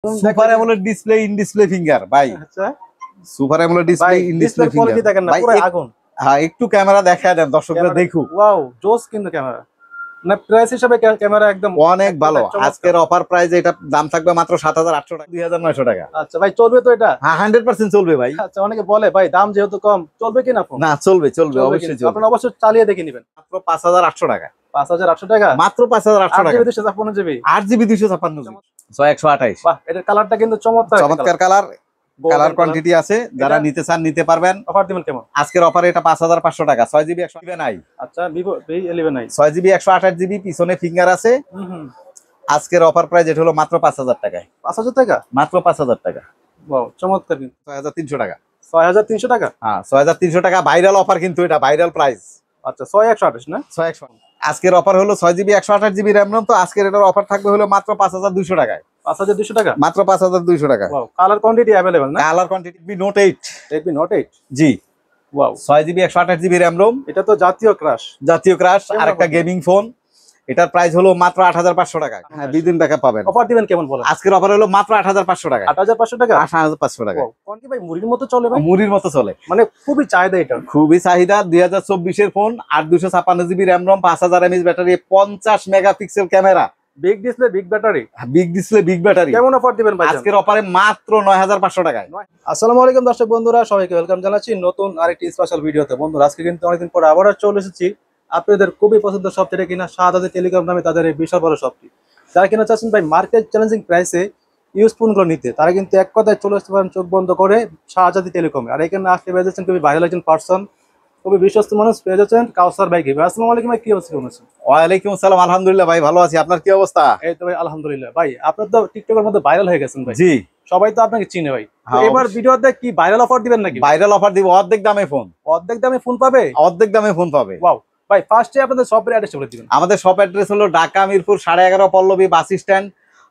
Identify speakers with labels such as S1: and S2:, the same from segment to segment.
S1: Super AMOLED display in display finger ভাই।
S2: আচ্ছা
S1: super AMOLED display
S2: ভাই
S1: in display
S2: display quality
S1: finger
S2: দেখেন না,
S1: ভাই।
S2: পুরো আগুন।
S1: হ্যাঁ, একটু ক্যামেরা দেখায় দেন দর্শকরা দেখুক।
S2: ওয়াও জোস কিন্তু ক্যামেরা, না প্রাইস হিসাবে ক্যামেরা একদম
S1: অনেক ভালো। আজকের অফার প্রাইসে এটা দাম থাকবে মাত্র ৭৮০০ টাকা, ২৯০০ টাকা।
S2: আচ্ছা ভাই চলবে তো এটা?
S1: হ্যাঁ 100% চলবে ভাই।
S2: আচ্ছা অনেকে বলে ভাই দাম যেহেতু কম চলবে কিনা ফোন?
S1: না চলবে চলবে অবশ্যই চলবে।
S2: আপনারা অবশ্যই চালিয়ে দেখে নেবেন।
S1: মাত্র ৫৮০০ টাকা।
S2: ৫৮০০ টাকা
S1: মাত্র ৫৮০০ টাকা।
S2: 8GB
S1: 8GB 256 128।
S2: বাহ, এটার কালারটা কিন্তু চমৎকার
S1: চমৎকার কালার। কালার কোয়ান্টিটি আছে, যারা নিতে চান নিতে পারবেন।
S2: অফার দিবেন কেমন?
S1: আজকের অফারে এটা ৫৫০০ টাকা। 6GB 128GB নাই।
S2: আচ্ছা Vivo V11 নাই।
S1: 6GB 128GB পিছনে ফিঙ্গার আছে। আজকের অফার প্রাইস এটা হলো মাত্র ৫০০০ টাকায়।
S2: ৫০০০ টাকা?
S1: মাত্র ৫০০০ টাকা।
S2: ওয়াও চমৎকার কিন্তু।
S1: ৬৩০০ টাকা।
S2: ৬৩০০ টাকা?
S1: হ্যাঁ ৬৩০০ টাকা ভাইরাল অফার, কিন্তু এটা ভাইরাল প্রাইস।
S2: আচ্ছা ৬১২৮ না?
S1: ৬১২৮। আজকের অফার হলো 6GB 128GB র‍্যাম রম, তো আজকের এটার অফার থাকবে হলো মাত্র ৫২০০ টাকায়।
S2: ৫২০০ টাকা?
S1: মাত্র ৫২০০ টাকা।
S2: ওয়াও কালার কোয়ান্টিটি अवेलेबल না?
S1: Colour quantity Redmi Note 8।
S2: Redmi Note 8
S1: জি।
S2: Wow
S1: 6GB 128GB RAM ROM.
S2: এটা তো জাতীয় ক্রাশ।
S1: জাতীয় ক্রাশ, আরেকটা গেমিং ফোন। এটার প্রাইস হলো মাত্র ৮৫০০ টাকা। হ্যাঁ 2 দিন ব্যাকআপ পাবেন।
S2: অফার দিবেন কেমন বলেন?
S1: আজকের অফার হলো মাত্র 8500 টাকা।
S2: 8500 টাকা?
S1: 8500 টাকা।
S2: কোন কি ভাই মুড়ির মতো চলে ভাই?
S1: মুড়ির মতো চলে,
S2: মানে খুবই চাহিদা এটা।
S1: খুবই চাহিদা। 2024 এর phone, 8256GB RAM ROM, 5000 mAh battery, 50 megapixel camera,
S2: big display big battery.
S1: Big display big battery.
S2: কেমন অফার দিবেন ভাই?
S1: আজকের অফারে মাত্র 9500 টাকায়।
S2: আসসালামু আলাইকুম দর্শক বন্ধুরা, সবাইকে ওয়েলকাম জানাচ্ছি নতুন আরেকটি স্পেশাল ভিডিওতে। বন্ধুরা আজকে কিন্তু অনেকদিন পর আবার চলে এসেছি আপনাদের খুবই পছন্দের শপ থেকে কিনা শাহাদাত টেলিকম নামে তাদের এই বিশাল বড় শপটি। যারা কিনা চাচ্ছেন ভাই মার্কেট চ্যালেঞ্জিং প্রাইসে ইউজ ফোনগুলো নিতে, তারা কিন্তু এক কথায় চলে আসতে পারেন চোখ বন্ধ করে শাহাদাত টেলিকমে। আর এখানে আসতে পেয়ে যাচ্ছেন খুবই ভাইরাল একজন পার্সন, খুবই বিশ্বস্ত মানুষ পেয়ে যাচ্ছেন কাউসার ভাইকে। আসসালামু আলাইকুম ভাই, কি অবস্থা কেমন আছেন?
S1: ওয়ালাইকুম আসসালাম, আলহামদুলিল্লাহ ভাই ভালো আছি। আপনার কি অবস্থা?
S2: এই তো ভাই আলহামদুলিল্লাহ। ভাই আপনার তো টিকটকের মধ্যে ভাইরাল হয়ে গেছেন ভাই।
S1: জি,
S2: সবাই তো আপনাকে চিনে ভাই।
S1: হ্যাঁ,
S2: এবার ভিডিওতে কি ভাইরাল অফার দিবেন নাকি?
S1: ভাইরাল অফার দিব, অর্ধেক দামে ফোন।
S2: অর্ধেক দামে ফোন পাবে?
S1: অর্ধেক দামে ফোন পাবে।
S2: ওয়াও ভাই ফার্স্টে আপনাদের শপের অ্যাড্রেস বলে দিবেন।
S1: আমাদের শপ অ্যাড্রেস হলো ঢাকা মিরপুর 11.5 পল্লবী বাস স্ট্যান্ড,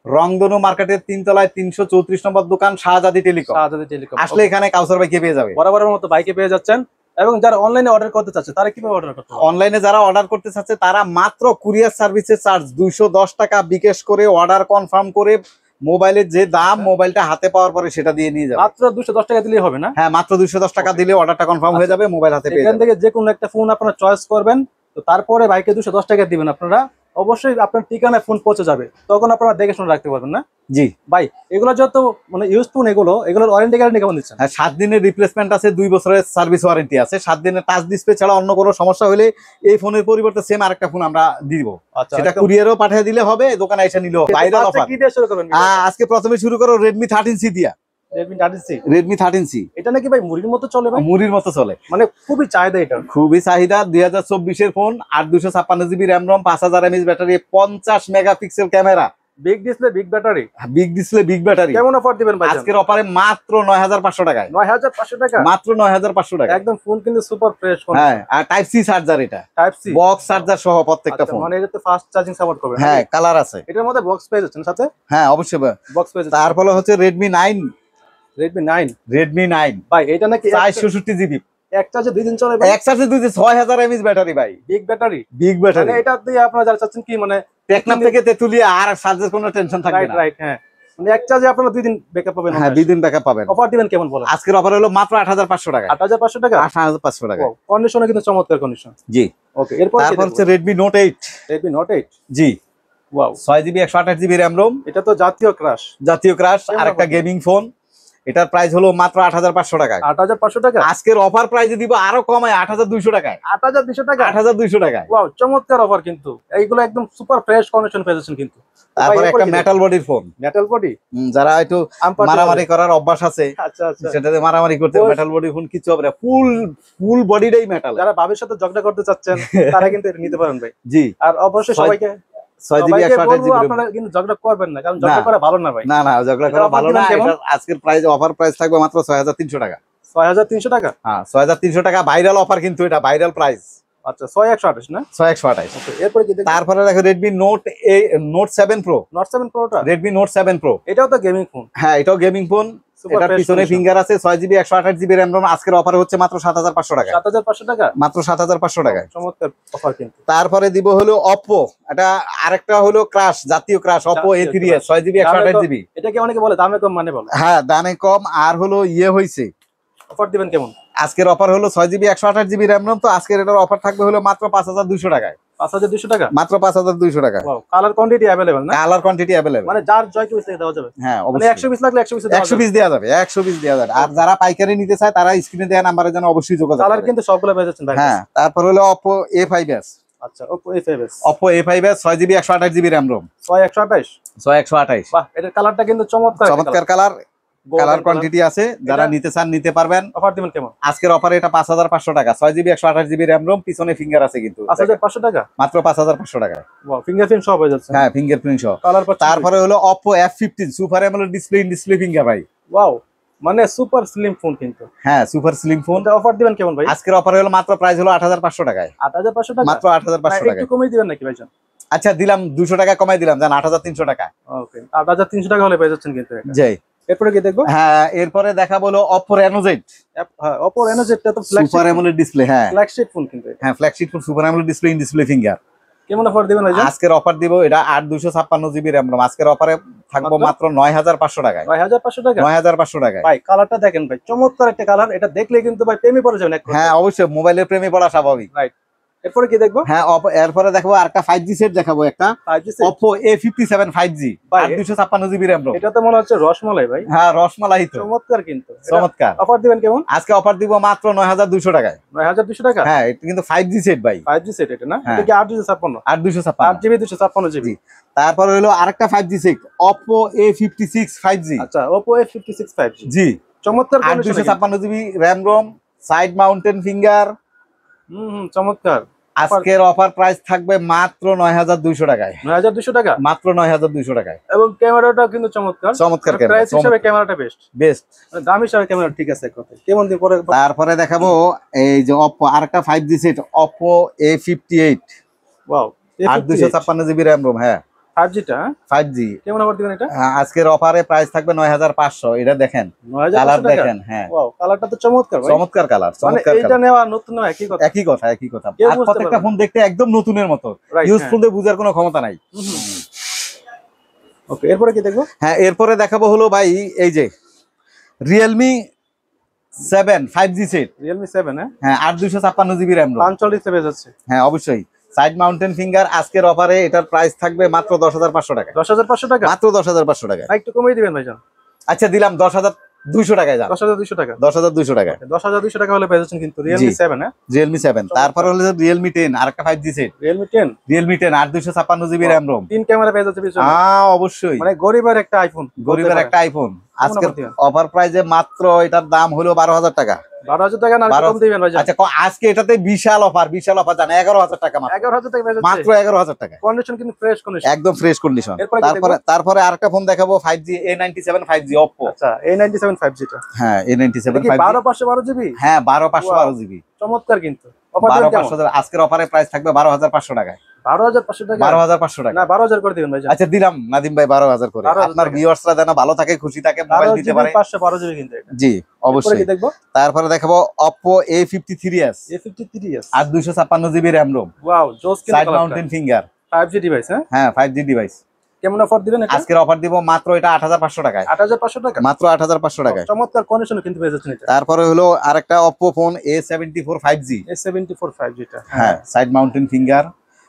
S1: রংধনু মার্কেটের 3 তলায় 334 নম্বর দোকান শাহজাদ টেলিকম।
S2: শাহজাদ টেলিকম
S1: আসলে এখানে কাউসার ভাইকে পেয়ে যাবে।
S2: বরাবরের মতো বাইকে পেয়ে যাচ্ছেন। এবং যারা অনলাইনে অর্ডার করতে চাচ্ছে তারা কিভাবে অর্ডার করতে হবে?
S1: অনলাইনে যারা অর্ডার করতে চাচ্ছে তারা মাত্র কুরিয়ার সার্ভিসের চার্জ 210 টাকা বিকাশ করে অর্ডার কনফার্ম করে মোবাইলের যে দাম মোবাইলটা হাতে পাওয়ার পরে সেটা দিয়ে নিয়ে যাবে।
S2: মাত্র 210 টাকা দিলেই হবে না?
S1: হ্যাঁ মাত্র 210 টাকা দিলে অর্ডারটা কনফার্ম হয়ে যাবে, মোবাইল হাতে পেয়ে
S2: এখান
S1: যাবেন।
S2: থেকে যে কোনো একটা ফোন আপনারা চয়েস করবেন, তো তারপরে বাইকে 210 টাকা দিবেন আপনারা। অবশ্যই আপনার ঠিকানায় ফোন পৌঁছে যাবে, তখন আপনারা দেখে শুনে রাখতে পারবেন না?
S1: জি
S2: ভাই এগুলো যত মানে ইউজ ফোন, এগুলোর ওয়ারেন্টি গ্যারান্টি কেমন দিচ্ছেন?
S1: 7 দিনের রিপ্লেসমেন্ট আছে, 2 বছরের সার্ভিস ওয়ারেন্টি আছে। 7 দিনের টাচ ডিসপ্লে ছাড়া অন্য কোনো সমস্যা হলে এই ফোনের পরিবর্তে সেম আরেকটা ফোন আমরা দিব।
S2: আচ্ছা
S1: সেটা কুরিয়ারও পাঠিয়ে দিলে হবে, দোকানে এসে নিলেও। ভাইরাল অফার
S2: কি দিয়ে শুরু করবেন?
S1: আজকে প্রথমে শুরু করো Redmi 13C দিয়া।
S2: Redmi 13C?
S1: Redmi 13C
S2: এটা নাকি ভাই মুড়ির মতো চলে ভাই?
S1: মুড়ির মতো চলে,
S2: মানে খুবই চাহিদা এটা।
S1: খুবই চাহিদা। 2024 এর phone, 8256GB RAM ROM, 5000 mAh battery, 50 megapixel camera,
S2: big display big battery,
S1: big display big battery.
S2: কেমন অফার দিবেন ভাই?
S1: আজকের অফারে মাত্র 9500 টাকায়।
S2: 9500 টাকা?
S1: মাত্র 9500 টাকা।
S2: একদম ফোন কিন্তু সুপার ফ্রেশ ফোন।
S1: হ্যাঁ, আর টাইপ সি চার্জার, এটা
S2: টাইপ সি
S1: বক্স চার্জার সহ প্রত্যেকটা ফোন।
S2: মানে এটা তো ফাস্ট চার্জিং সাপোর্ট করবে?
S1: হ্যাঁ কালার আছে
S2: এটার মধ্যে বক্স পেয়ে যাচ্ছেন সাথে?
S1: হ্যাঁ অবশ্যই।
S2: বক্স পেয়ে যাচ্ছেন।
S1: তারপরে হচ্ছে Redmi 9।
S2: Redmi 9?
S1: Redmi 9
S2: ভাই এটা নাকি
S1: 464GB,
S2: এক চার্জে 2 দিন চলে ভাই?
S1: এক চার্জে 6000 mAh ব্যাটারি ভাই,
S2: বিগ ব্যাটারি।
S1: Big battery.
S2: মানে এটা দিয়ে আপনারা যারা চাচ্ছেন কি মানে
S1: টেকনাফ থেকে তেতুলিয়া আর চার্জের কোনো টেনশন থাকবে
S2: রাইট
S1: না।
S2: রাইট হ্যাঁ, মানে এক চার্জে আপনারা 2 দিন ব্যাকআপ পাবেন।
S1: হ্যাঁ 2 দিন ব্যাকআপ পাবেন।
S2: অফার দিবেন কেমন বলেন?
S1: আজকের অফার হলো মাত্র 8500 টাকা।
S2: 8500 টাকা?
S1: 8500 টাকা।
S2: কন্ডিশনে কিন্তু চমৎকার কন্ডিশন।
S1: জি।
S2: ওকে এরপর
S1: তারপর হচ্ছে Redmi Note 8।
S2: Redmi Note 8?
S1: জি।
S2: Wow
S1: 6GB 128GB RAM ROM,
S2: এটা তো জাতীয় ক্রাশ।
S1: জাতীয় ক্রাশ, আরেকটা গেমিং ফোন। এটার প্রাইস হলো মাত্র 8500 টাকা।
S2: 8500 টাকা?
S1: আজকের অফার প্রাইসে দিব আরো কমায় 8200 টাকায়।
S2: 8200 টাকা?
S1: 8200 টাকায়।
S2: ওয়াও চমৎকার অফার কিন্তু। এইগুলো একদম সুপার ফ্রেশ কন্ডিশন পেয়ে যাচ্ছেন কিন্তু।
S1: তারপরে একটা মেটাল বডির ফোন।
S2: Metal body?
S1: যারা একটু মারামারি করার অভ্যাস আছে,
S2: আচ্ছা আচ্ছা,
S1: সেটাতে মারামারি করতে মেটাল বডির ফোন কিছু হবে না, ফুল বডিটাই মেটাল।
S2: যারা ভাবির সাথে ঝগড়া করতে চাচ্ছেন তারা কিন্তু এটা নিতে পারেন ভাই।
S1: জি।
S2: আর অবশ্যই সবাইকে
S1: 6GB 128GB
S2: আপনারা কিন্তু ঝগড়া করবেন না, কারণ ঝগড়া করা ভালো না ভাই।
S1: না না, ঝগড়া করা ভালো না। এটা আজকের প্রাইস অফার প্রাইস থাকবে মাত্র 6300 টাকা।
S2: 6300 টাকা?
S1: হ্যাঁ 6300 টাকা ভাইরাল অফার, কিন্তু এটা ভাইরাল প্রাইস।
S2: আচ্ছা 6128 না?
S1: 6128।
S2: ওকে, এরপরে কি দেখবো?
S1: তারপরে দেখো Redmi Note 7 Pro।
S2: Note 7 Pro-টা
S1: Redmi Note 7 Pro,
S2: এটাও তো গেমিং ফোন।
S1: হ্যাঁ এটাও গেমিং ফোন।
S2: Super
S1: এটার
S2: fresh
S1: পিছনে
S2: condition।
S1: ফিঙ্গার আছে, 6GB 128GB RAM ROM। আজকের অফারে হচ্ছে মাত্র 7500 টাকা।
S2: 7500 টাকা?
S1: মাত্র 7500 টাকায়।
S2: চমৎকার অফার কিন্তু।
S1: তারপরে দিব হলো Oppo, এটা আরেকটা হলো ক্রাশ, জাতীয় ক্রাশ, Oppo
S2: জাতীয়
S1: A3s,
S2: crush।
S1: 6GB 128GB।
S2: এটা কি অনেকে বলে দামে কম মানে বলে?
S1: হ্যাঁ দামে কম, আর হলো হইছে
S2: অফার দিবেন কেমন?
S1: আজকের অফার হলো 6GB 128GB RAM ROM। তো আজকের এটার অফার থাকবে হলো মাত্র 5200 টাকায়।
S2: 5200 টাকা?
S1: মাত্র 5200 টাকা।
S2: ওয়াও, কালার কোয়ান্টিটি अवेलेबल না?
S1: কালার কোয়ান্টিটি अवेलेबल,
S2: মানে যার জয় চয়েস দেওয়া যাবে।
S1: হ্যাঁ
S2: মানে
S1: অবশ্যই
S2: 100 পিস লাগলে 100 পিস দেওয়া
S1: 100
S2: যাবে।
S1: পিস দেওয়া যাবে, 100 পিস দেওয়া যাবে। আর যারা পাইকারি নিতে চায় তারা স্ক্রিনে দেওয়া নাম্বারে যেন অবশ্যই যোগাযোগ
S2: কালার
S1: করে।
S2: কিন্তু সবগুলো পেয়ে যাচ্ছেন ভাই।
S1: হ্যাঁ তারপর হলো Oppo A5s।
S2: আচ্ছা, Oppo A5s।
S1: Oppo A5s 6GB 128GB RAM ROM।
S2: 6128?
S1: 6128।
S2: বাহ, এটার কালারটা কিন্তু চমৎকার।
S1: চমৎকার কালার, কালার কোয়ান্টিটি আছে, যারা
S2: এটা-
S1: নিতে চান নিতে পারবেন।
S2: অফার দিবেন কেমন?
S1: আজকের অফারে এটা 5500 টাকা, 6GB 128GB RAM ROM, পিছনে ফিঙ্গার আছে কিন্তু।
S2: 5500 টাকা?
S1: মাত্র 5500 টাকায়।
S2: ওয়াও, ফিঙ্গারপ্রিন্ট সব হয়ে যাচ্ছে।
S1: হ্যাঁ ফিঙ্গারপ্রিন্ট সহ।
S2: কালার পাচ্ছেন।
S1: তারপরে হলো Oppo F15 super AMOLED display finger ভাই।
S2: ওয়াও, মানে সুপার স্লিম ফোন কিন্তু।
S1: হ্যাঁ সুপার স্লিম ফোন।
S2: এটা অফার দিবেন কেমন ভাই?
S1: আজকের অফারে হলো মাত্র প্রাইস হলো 8500 টাকায়।
S2: 8500 টাকা?
S1: মাত্র 8500
S2: না,
S1: টাকায়।
S2: একটু কমিয়ে দিবেন নাকি ভাইজান?
S1: আচ্ছা দিলাম 200 টাকা কমাই দিলাম, জান 8300 টাকা।
S2: ওকে, 8300 টাকা হলে পেয়ে যাচ্ছেন কিন্তু এটা।
S1: জি।
S2: এরপরে কি দেখবো?
S1: হ্যাঁ এরপরে দেখাবো হলো Oppo Reno Z
S2: হ্যাঁ, Oppo Reno Z টা তো
S1: সুপার অ্যামোলেড ডিসপ্লে। হ্যাঁ
S2: ফ্ল্যাগশিপ ফোন কিন্তু এটা।
S1: হ্যাঁ flagship phone, super AMOLED display finger.
S2: কেমন অফার দিবেন ভাইজান?
S1: আজকের অফার দিব এটা 8256GB RAM ROM। আজকের অফারে থাকবো
S2: মাত্র?
S1: মাত্র 9500 টাকায়।
S2: 9500 টাকা?
S1: 9500 টাকায়।
S2: ভাই কালারটা দেখেন ভাই, চমৎকার একটা কালার। এটা দেখলে কিন্তু ভাই প্রেমে পড়ে যাবেন এক কথায়।
S1: হ্যাঁ অবশ্যই মোবাইলের প্রেমে পড়া স্বাভাবিক।
S2: রাইট। এরপরে কি দেখবো?
S1: হ্যাঁ এরপরে দেখাবো আরেকটা 5G সেট দেখাবো, একটা
S2: 5G set?
S1: Oppo A57 5G
S2: ভাই,
S1: 8256GB RAM ROM।
S2: এটা তো মনে হচ্ছে রসমালাই ভাই।
S1: হ্যাঁ রসমালাই তো।
S2: চমৎকার কিন্তু।
S1: চমৎকার।
S2: অফার দিবেন কেমন?
S1: আজকে অফার দিব মাত্র 9200 টাকায়।
S2: 9200 টাকা?
S1: হ্যাঁ এটা কিন্তু 5G সেট ভাই।
S2: 5G সেট এটা না?
S1: হ্যাঁ।
S2: এটা কি 856?
S1: 8256।
S2: 8GB 256GB?
S1: জি। তারপর হলো আরেকটা 5G set Oppo A56 5G।
S2: আচ্ছা, Oppo A56 5G।
S1: জি।
S2: চমৎকার condition কিন্তু।
S1: 8256GB RAM ROM, side mountain finger.
S2: চমৎকার।
S1: আজকের অফার প্রাইস থাকবে মাত্র 9200 টাকায়।
S2: 9200 টাকা?
S1: মাত্র 9200 টাকায়।
S2: এবং ক্যামেরাটাও কিন্তু চমৎকার।
S1: চমৎকার ক্যামেরা,
S2: প্রাইস হিসেবে ক্যামেরাটা বেস্ট।
S1: বেস্ট।
S2: মানে দাম হিসেবে ক্যামেরা ঠিক আছে এক কথায়। কেমন দিয়ে পরে?
S1: তারপরে দেখাবো এই যে Oppo আরেকটা 5G set Oppo A58
S2: wow,
S1: 8256GB RAM ROM। হ্যাঁ
S2: 5G টা?
S1: 5G।
S2: কেমন অফার দিবেন এটা?
S1: আজকের অফারে প্রাইস থাকবে 9500। এটা দেখেন
S2: 9500
S1: কালার
S2: টাকা?
S1: দেখেন। হ্যাঁ
S2: ওয়াও, কালারটা তো চমৎকার ভাই।
S1: চমৎকার কালার,
S2: মানে
S1: চমৎকার
S2: এইটা
S1: কালার।
S2: নেওয়া নতুন নেওয়া একই কথা।
S1: একই কথা, একই কথা।
S2: কেউ
S1: আর
S2: বুঝতে
S1: প্রত্যেকটা
S2: পারবে
S1: ফোন দেখতে একদম নতুনের মতো,
S2: Right,
S1: ইউজফুল দিয়ে বুঝার কোনো ক্ষমতা নাই।
S2: ওকে, এরপরে কি দেখবো?
S1: হ্যাঁ এরপরে দেখাবো হলো ভাই এই যে Realme 7 5G সেট।
S2: Realme 7
S1: হ্যাঁ 8256GB RAM ROM।
S2: 45 পেয়ে যাচ্ছে।
S1: হ্যাঁ অবশ্যই সাইড মাউন্টেন ফিঙ্গার। আজকের অফারে এটার প্রাইস থাকবে মাত্র 10500 টাকা।
S2: 10500 টাকা?
S1: মাত্র 10500 টাকা।
S2: না, একটু কমিয়ে দিবেন ভাইজান।
S1: আচ্ছা দিলাম 10200 টাকায়। যান
S2: 10200 টাকা?
S1: 10200 টাকা।
S2: 10200 টাকা হলে পেয়ে যাচ্ছেন কিন্তু Realme 7
S1: Realme 7। তারপর হলো Realme 10 আরেকটা 5G set.
S2: Realme 10?
S1: Realme 10 8256GB RAM ROM।
S2: 3 camera পেয়ে যাচ্ছে পিছনে।
S1: অবশ্যই
S2: মানে গরিবের একটা আইফোন।
S1: গরিবের একটা আইফোন। আজকের
S2: অফার দিবেন?
S1: অফার প্রাইসে মাত্র এটার দাম হলো 12000 টাকা।
S2: 12000 টাকা না, একটু কম দিবেন ভাইজান।
S1: আচ্ছা আজকে এটাতে বিশাল অফার জান 11000 টাকা মাত্র।
S2: 11000 টাকা পেয়ে যাচ্ছে।
S1: মাত্র 11000 টাকা।
S2: কন্ডিশন কিন্তু ফ্রেশ কন্ডিশন।
S1: একদম ফ্রেশ কন্ডিশন।
S2: এরপরে কি
S1: তারপরে আরেকটা ফোন দেখাবো 5G A97 5G Oppo।
S2: আচ্ছা, A97 5G টা?
S1: হ্যাঁ A97
S2: এটা কি
S1: 5G।
S2: 12512GB?
S1: হ্যাঁ 12512GB।
S2: চমৎকার কিন্তু। অফার দিবেন কেমন?
S1: 12500। আজকের অফারে প্রাইস থাকবে 12500 টাকায়।
S2: 12500 টাকা?
S1: 12500 টাকা।
S2: না, 12000 করে দিবেন ভাইজান।
S1: আচ্ছা দিলাম নাদিম ভাই 12000 করে।
S2: 12000
S1: আপনার
S2: টাকা।
S3: ভিউয়ার্সরা যেন ভালো থাকে, খুশি থাকে, মোবাইল নিতে পারে।
S2: 512GB কিন্তু এটা।
S1: জি
S2: এরপরে
S1: অবশ্যই।
S2: কি দেখবো?
S1: তারপরে দেখাবো Oppo A53s
S2: A53s
S1: আর 256GB RAM ROM,
S2: ওয়াও, জোস কিন্তু
S1: সাইড
S2: কালারটা।
S1: Mountain finger.
S2: 5G ডিভাইস হ্যাঁ?
S1: হ্যাঁ 5G ডিভাইস।
S2: কেমন অফার দিবেন এটা?
S1: আজকের অফার দিব মাত্র এটা 8500 টাকায়।
S2: 8500 টাকা?
S1: মাত্র 8500 টাকায়।
S2: চমৎকার কন্ডিশন কিন্তু পেয়ে যাচ্ছেন এটা।
S1: তারপরে হলো আরেকটা Oppo phone A74 5G।
S2: A74 5G টা?
S1: হ্যাঁ সাইড মাউন্টেন ফিঙ্গার।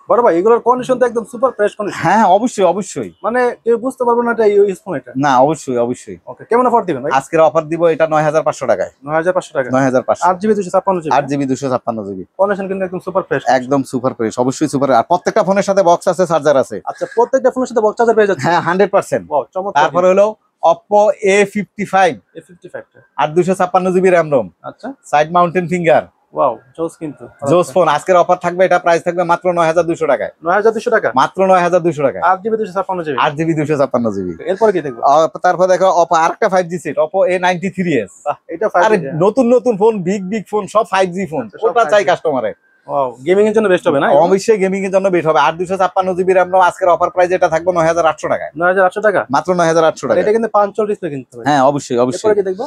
S2: বড় ভাই, এগুলোর কন্ডিশন তো একদম সুপার ফ্রেশ কন্ডিশন।
S1: হ্যাঁ অবশ্যই অবশ্যই।
S2: মানে কেউ বুঝতে পারবে না এটা ইউজ ফোন এটা।
S1: না অবশ্যই অবশ্যই।
S2: ওকে, কেমন অফার দিবেন ভাই?
S1: আজকের অফার দিব এটা 9500 টাকায়।
S2: 9500 টাকা?
S1: 9500।
S2: 8GB 256GB?
S1: 8GB 256GB।
S2: Condition কিন্তু একদম সুপার ফ্রেশ।
S1: একদম সুপার ফ্রেশ, অবশ্যই সুপার। আর প্রত্যেকটা ফোনের সাথে বক্স আছে, চার্জার আছে।
S2: আচ্ছা, প্রত্যেকটা ফোনের সাথে বক্স চার্জার পেয়ে যাচ্ছে?
S1: হ্যাঁ 100%।
S2: ওয়াও, চমৎকার।
S1: তারপরে হলো Oppo A55
S2: A55 টা?
S1: আর 256GB RAM ROM,
S2: আচ্ছা,
S1: সাইড মাউন্টেন ফিঙ্গার।
S2: ওয়াও, জোস কিন্তু।
S1: জোস ফোন। আজকের অফার থাকবে, এটা প্রাইস থাকবে মাত্র 9200 টাকায়।
S2: 9200 টাকা?
S1: মাত্র 9200 টাকায়।
S2: 8GB 256GB?
S1: 8GB 256GB।
S2: এরপরে কি দেখবো?
S1: তারপর দেখো Oppo আরেকটা 5G সেট Oppo A93s।
S2: বাহ, এটা
S1: আরে
S2: 5G।
S1: নতুন নতুন ফোন, বিগ বিগ ফোন, সব 5G ফোন।
S2: আচ্ছা, সব
S1: ওটা চাই
S2: 5G
S1: কাস্টমারে।
S2: ওয়াও, গেমিং এর জন্য বেস্ট হবে না?
S1: অবশ্যই গেমিং এর জন্য বেট হবে। 8/256 GB RAM ROM আজকের অফার প্রাইস এটা থাকবে 9800 টাকায়,
S2: 9800 টাকা।
S1: মাত্র 9800
S2: আর
S1: টাকা।
S2: এটা কিন্তু 5 চল ডিসপ্লে কিন্তু ভাই।
S1: হ্যাঁ অবশ্যই
S2: এরপরে
S1: অবশ্যই।
S2: কি দেখবো?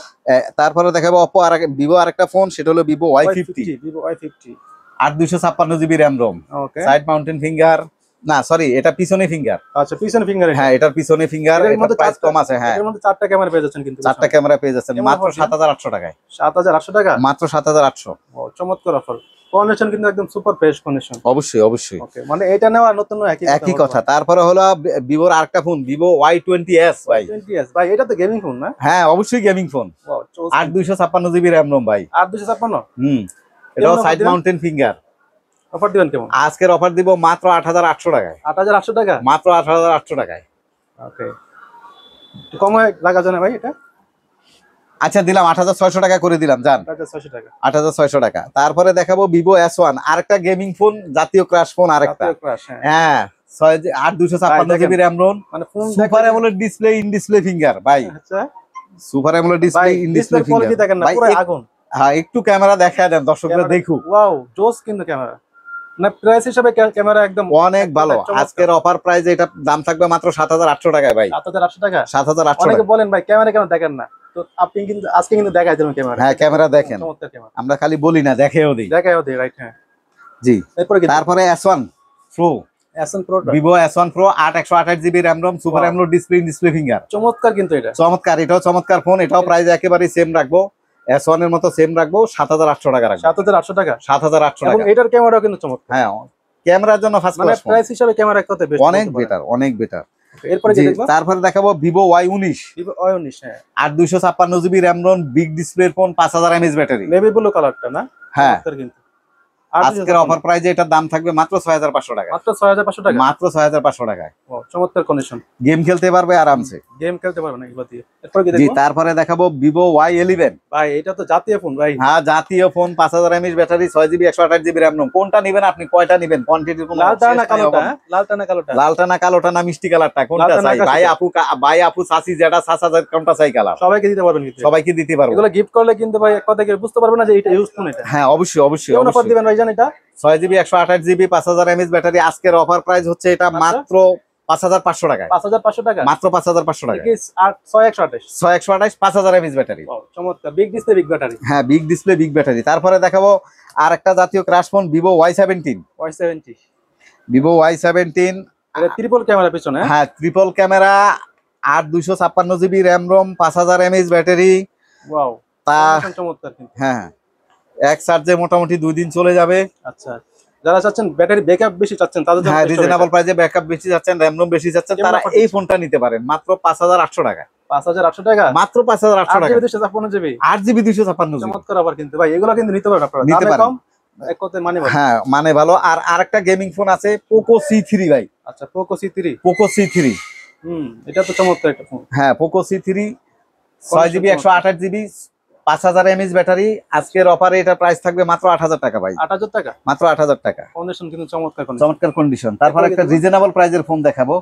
S1: তারপরে দেখাবো Oppo আর Vivo আরেকটা ফোন, সেটা হলো Vivo Y50,
S2: Vivo Y50।
S1: 8/256 GB RAM ROM,
S2: ওকে,
S1: সাইড মাউন্টেন ফিঙ্গার, না সরি এটা পিছনে ফিঙ্গার।
S2: আচ্ছা পিছনে ফিঙ্গার।
S1: হ্যাঁ এটার পিছনে ফিঙ্গার,
S2: এটার
S1: এটার
S2: মধ্যে
S1: প্রাইস কম আছে। হ্যাঁ
S2: এর মধ্যে 4টা ক্যামেরা পেয়ে যাচ্ছেন কিন্তু।
S1: 4টা ক্যামেরা পেয়ে যাচ্ছেন
S2: কেমন
S1: মাত্র
S2: offer?
S1: 7800 টাকায়,
S2: 7800 টাকা
S1: মাত্র 7800।
S2: ও চমৎকার অফার। কন্ডিশন কিন্তু একদম সুপার ফ্রেশ কন্ডিশন।
S1: অবশ্যই অবশ্যই
S2: ওকে, মানে এটা নেওয়া নতুন
S1: একই কথা। তারপরে হলো ভিভোর আরেকটা ফোন Vivo Y20s ভাই।
S2: 20s ভাই, এটা তো গেমিং ফোন না?
S1: হ্যাঁ অবশ্যই gaming phone,
S2: wow,
S1: 8/256 GB RAM ROM ভাই।
S2: 8256।
S1: এটাও
S2: offer
S1: সাইড
S2: দিবেন?
S1: Mountain finger.
S2: অফার দিবেন কেমন?
S1: আজকের অফার দিব মাত্র 8800 টাকায়,
S2: 8800 টাকা।
S1: মাত্র 8800 টাকায়।
S2: ওকে, একটু কমে লাগা যায় না ভাই এটা?
S1: আচ্ছা দিলাম 8600 টাকা করে দিলাম, জান
S2: 8600 টাকা।
S1: 8600 টাকা। তারপরে দেখাবো Vivo S1, আরেকটা গেমিং ফোন, জাতীয় ক্রাশ ফোন আরেকটা।
S2: জাতীয় ক্রাশ, হ্যাঁ।
S1: হ্যাঁ 8/256 GB RAM ROM,
S2: মানে phone
S1: super AMOLED display, in display finger ভাই।
S2: আচ্ছা
S1: সুপার অ্যামোলেড ডিসপ্লে,
S2: ভাই,
S1: ইন
S2: ডিসপ্লে
S1: ডিসপ্লে
S2: কোয়ালিটি দেখেন না, পুরো
S1: ফিঙ্গার।
S2: আগুন।
S1: হ্যাঁ একটু ক্যামেরা দেখায় দেন দর্শকরা দেখুক।
S2: ওয়াও, জোস কিন্তু ক্যামেরা। না প্রাইস হিসাবে ক্যামেরা একদম
S1: অনেক ভালো। আজকের অফার প্রাইস এটা দাম থাকবে মাত্র 7800 টাকায় ভাই,
S2: 7800 টাকা।
S1: 7800
S2: অনেকে
S1: টাকা।
S2: বলেন ভাই ক্যামেরা কেন দেখেন না, তো আপনি কিন্তু আজকে কিন্তু দেখাই দিলাম ক্যামেরা।
S1: হ্যাঁ ক্যামেরা দেখেন,
S2: চমৎকার ক্যামেরা,
S1: আমরা খালি বলি না, দেখেও দিই।
S2: দেখাইও দিই, রাইট, হ্যাঁ।
S1: জি
S2: এরপরে কি?
S1: তারপরে S1 Pro,
S2: S1 Pro
S1: Vivo S1 Pro, 8/128 GB RAM ROM, super
S2: Wow.
S1: AMOLED display, in display finger.
S2: চমৎকার কিন্তু এটা।
S1: চমৎকার, এটাও চমৎকার ফোন। এটাও প্রাইস একেবারে সেম রাখবো, S1 এর মতো সেম রাখবো, 7800 টাকা রাখবো।
S2: 7800 টাকা।
S1: 7800
S2: এবং
S1: টাকা।
S2: এটার ক্যামেরাও কিন্তু চমৎকার।
S1: হ্যাঁ ক্যামেরার জন্য ফার্স্ট
S2: মানে
S1: ক্লাস ফোন,
S2: প্রাইস হিসাবে ক্যামেরা কত বেশি?
S1: অনেক বেটার, অনেক বেটার।
S2: এরপরে কি দেখবো?
S1: তারপরে দেখাবো Vivo Y19,
S2: Vivo Y19, হ্যাঁ।
S1: 8/256 GB RAM ROM, বিগ ডিসপ্লের phone, 5000 mAh battery.
S2: Navy blue কালারটা না?
S1: হ্যাঁ
S2: চমৎকার কিন্তু।
S1: আজকের অফার প্রাইজে এটার দাম থাকবে মাত্র 6500 টাকা,
S2: মাত্র 6500 টাকা।
S1: মাত্র 6500 টাকায়।
S2: ও চমৎকার কন্ডিশন।
S1: গেম খেলতে পারবে আরামসে।
S2: গেম খেলতে পারবে না এগুলো দিয়ে। এরপরে কি
S1: জি
S2: দেখবো?
S1: তারপরে দেখাবো Vivo Y11,
S2: ভাই এটা তো জাতীয় ফোন ভাই।
S1: হ্যাঁ জাতীয় phone, 5000 mAh battery, 6GB 128GB RAM ROM। কোনটা নেবেন আপনি, কয়টা নেবেন, কোয়ান্টিটির কোনো
S2: লালটা না
S1: শেষ নাই
S2: কালোটা?
S1: অভাব।
S2: হ্যাঁ? লালটা না কালোটা?
S1: লালটা না কালোটা না মিষ্টি কালারটা, কোনটা
S2: লালটা না
S1: চাই?
S2: আকাশিটা?
S1: ভাই আপু চাচি যেটা চাচাদের কোনটা চাই কালার,
S2: সবাইকে দিতে পারবেন কিন্তু।
S1: সবাইকে দিতে পারবো।
S2: এগুলো গিফট করলে কিন্তু ভাই এক কথা কেউ বুঝতে পারবে না যে এটা ইউজ ফোন এটা।
S1: হ্যাঁ অবশ্যই অবশ্যই
S2: কেমন অফার
S1: অবশ্যই।
S2: দিবেন ভাই জানেন এটা?
S1: 6GB 128GB 5000 mAh battery. আজকের অফার প্রাইস হচ্ছে এটা মাত্র 5500 টাকায়,
S2: 5500 টাকা।
S1: মাত্র 5500 টাকা।
S2: 6128।
S1: 6128 5000 mAh ব্যাটারি।
S2: চমৎকার, বিগ ডিসপ্লে বিগ ব্যাটারি।
S1: হ্যাঁ বিগ ডিসপ্লে বিগ ব্যাটারি। তারপরে দেখাবো আর একটা জাতীয় crush phone Vivo Y17,
S2: Y70,
S1: Vivo Y17,
S2: এটা ট্রিপল ক্যামেরা পিছনে।
S1: হ্যাঁ triple camera, 8/256GB RAM ROM, 5000 mAh battery.
S2: Wow,
S1: তা
S2: চমৎকার কিন্তু।
S1: হ্যাঁ এক চার্জে মোটামুটি 2 দিন চলে যাবে।
S2: আচ্ছা, যারা চাচ্ছেন ব্যাটারি ব্যাকআপ বেশি চাচ্ছেন তাদের জন্য
S1: হ্যাঁ
S2: best হবে
S1: রিজনেবল
S2: এটা।
S1: প্রাইসে ব্যাকআপ বেশি যাচ্ছেন, RAM ROM বেশি যাচ্ছেন,
S2: কেমন
S1: তারা
S2: offer
S1: এই ফোনটা নিতে পারেন মাত্র 5800 টাকা,
S2: 5800 টাকা।
S1: মাত্র 5800 টাকা।
S2: 8GB 256GB।
S1: 8GB 256GB।
S2: চমৎকার আবার কিন্তু ভাই, এগুলো কিন্তু নিতে পারেন আপনারা,
S1: নিতে
S2: দামে
S1: পারেন।
S2: কম, এক কথায় মানে ভালো।
S1: হ্যাঁ মানে ভালো। আর আরেকটা গেমিং ফোন আছে Poco C3 ভাই,
S2: আচ্ছা Poco C3।
S1: Poco C3।
S2: এটা তো চমৎকার একটা ফোন।
S1: হ্যাঁ Poco C3, 6GB 128GB 5000 mAh battery. আজকের অফারে এটা প্রাইস থাকবে মাত্র 8000 টাকা ভাই,
S2: 8000 টাকা।
S1: মাত্র 8000 টাকা।
S2: কন্ডিশন কিন্তু চমৎকার কন্ডিশন।
S1: চমৎকার কন্ডিশন। তারপর
S2: এরপরে
S1: একটা
S2: কি
S1: রিজনেবল প্রাইজের ফোন দেখাবো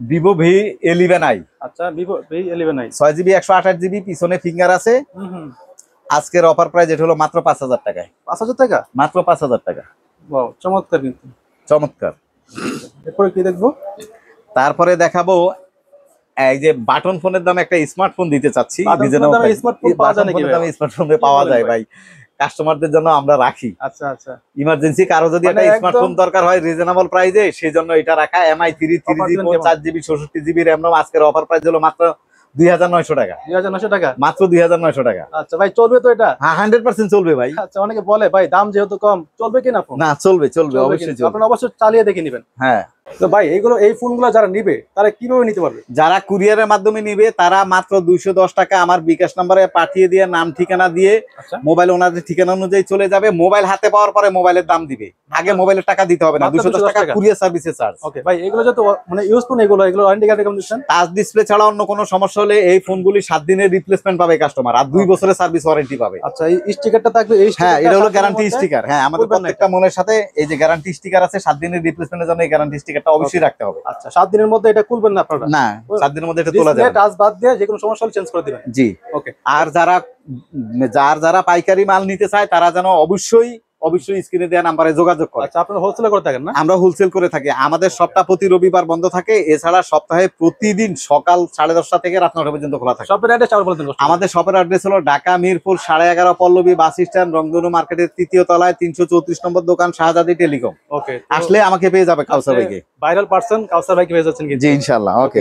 S1: Vivo V11i,
S2: আচ্ছা Vivo V11i।
S1: 6GB 128GB, পিছনে ফিঙ্গার আছে। আজকের অফার প্রাইস এটা হলো মাত্র 5000 টাকায়,
S2: 5000 টাকা।
S1: মাত্র 5000 টাকা।
S2: ওয়াও, চমৎকার কিন্তু।
S1: চমৎকার।
S2: এরপরে কি দেখবো?
S1: তারপরে দেখাবো এই যে বাটন ফোনের দামে একটা স্মার্টফোন দিতে চাচ্ছি।
S2: বাটন ফোনের
S1: রিজনেবল
S2: দামে smartphone পাওয়া যায় নাকি ভাই?
S1: দামে স্মার্টফোন পাওয়া
S2: বলেন
S1: যায়
S2: ভাই?
S1: ভাই, কাস্টমারদের জন্য আমরা রাখি।
S2: আচ্ছা আচ্ছা,
S1: ইমার্জেন্সি কারো যদি
S2: মানে
S1: একটা
S2: একদম-
S1: স্মার্টফোন দরকার হয় রিজনেবল প্রাইসে, সেই জন্য এটা রাখা। MI 3G
S2: Offer দিবেন
S1: ফোন,
S2: কেমন?
S1: 4GB 64GB RAM ROM। আজকের অফার প্রাইস হলো মাত্র 2900 টাকা,
S2: 2900 টাকা।
S1: মাত্র 2900 টাকা।
S2: আচ্ছা ভাই, চলবে তো এটা?
S1: হ্যাঁ 100% চলবে ভাই।
S2: আচ্ছা, অনেকে বলে ভাই দাম যেহেতু কম চলবে কিনা ফোন?
S1: না চলবে চলবে
S2: চলবে
S1: অবশ্যই
S2: কিন্তু।
S1: চলবে।
S2: আপনারা অবশ্যই চালিয়ে দেখে নেবেন।
S1: হ্যাঁ
S2: তো ভাই এই ফোনগুলো যারা নিবে তারা কিভাবে নিতে পারবে?
S1: যারা কুরিয়ারের মাধ্যমে নিবে তারা মাত্র 210 টাকা আমার বিকাশ নম্বরে পাঠিয়ে দিয়ে নাম ঠিকানা দিয়ে
S2: আচ্ছা,
S1: মোবাইল ওনাদের ঠিকানা অনুযায়ী চলে যাবে। মোবাইল হাতে পাওয়ার পরে মোবাইলের দাম দিবে, আগে মোবাইলের টাকা দিতে হবে না।
S2: মাত্র
S1: 210 টাকা
S2: 210 টাকা।
S1: কুরিয়ার সার্ভিসের চার্জ।
S2: ওকে ভাই, এগুলো যত মানে ইউজ ফোন, এগুলো ওয়ারেন্টি কার্ড কেমন দিচ্ছেন?
S1: টাচ ডিসপ্লে ছাড়া অন্য কোনো সমস্যা হলে এই ফোনগুলি 7 দিনের রিপ্লেসমেন্ট পাবে কাস্টমার, আর 2 বছরের সার্ভিস ওয়ারেন্টি পাবে।
S2: আচ্ছা, এই স্টিকারটা থাকবে, এই
S1: হ্যাঁ
S2: স্টিকারটা
S1: এটা হলো
S2: 7 দিনের
S1: গ্যারান্টি
S2: মধ্যে
S1: স্টিকার। হ্যাঁ আমাদের
S2: করবেন না
S1: প্রত্যেকটা মনের সাথে এই যে গ্যারান্টি স্টিকার আছে, 7 দিনের রিপ্লেসমেন্টের জন্য এই গ্যারান্টি স্টিকারটা অবশ্যই রাখতে হবে।
S2: আচ্ছা, 7 দিনের মধ্যে এটা খুলবেন না আপনারা?
S1: না 7 দিনের মধ্যে এটা তোলা যাবে না।
S2: টাচ বাদ দিয়ে যে কোনো সমস্যা হলে চেঞ্জ করে দিবেন।
S1: জি।
S2: ওকে,
S1: আর যারা পাইকারি মাল নিতে চায় তারা যেন অবশ্যই অবশ্যই স্ক্রিনে দেওয়া নাম্বারে যোগাযোগ করে।
S2: আচ্ছা, আপনারা হোলসেল করে থাকেন না?
S1: আমরা হোলসেল করে থাকি, আমাদের শপটা প্রতি রবিবার বন্ধ থাকে, এছাড়া সপ্তাহে প্রতিদিন সকাল 10:30 থেকে রাত 9টা পর্যন্ত খোলা থাকে।
S2: শপের অ্যাড্রেস আবার বলে দিন।
S1: আমাদের শপের অ্যাড্রেস হলো ঢাকা মিরপুর 11:30 পল্লবী বাস স্ট্যান্ড, রংধনু মার্কেটের 3য় তলায় 334 নম্বর দোকান, শাহজাদি টেলিকম।
S2: ওকে,
S1: আসলে আমাকে পেয়ে যাবে কাউসার ভাইকে।
S2: ভাইরাল পারসন কাউসার ভাইকে পেয়ে যাচ্ছেন কিন্তু।
S1: জি ইনশাআল্লাহ। ওকে।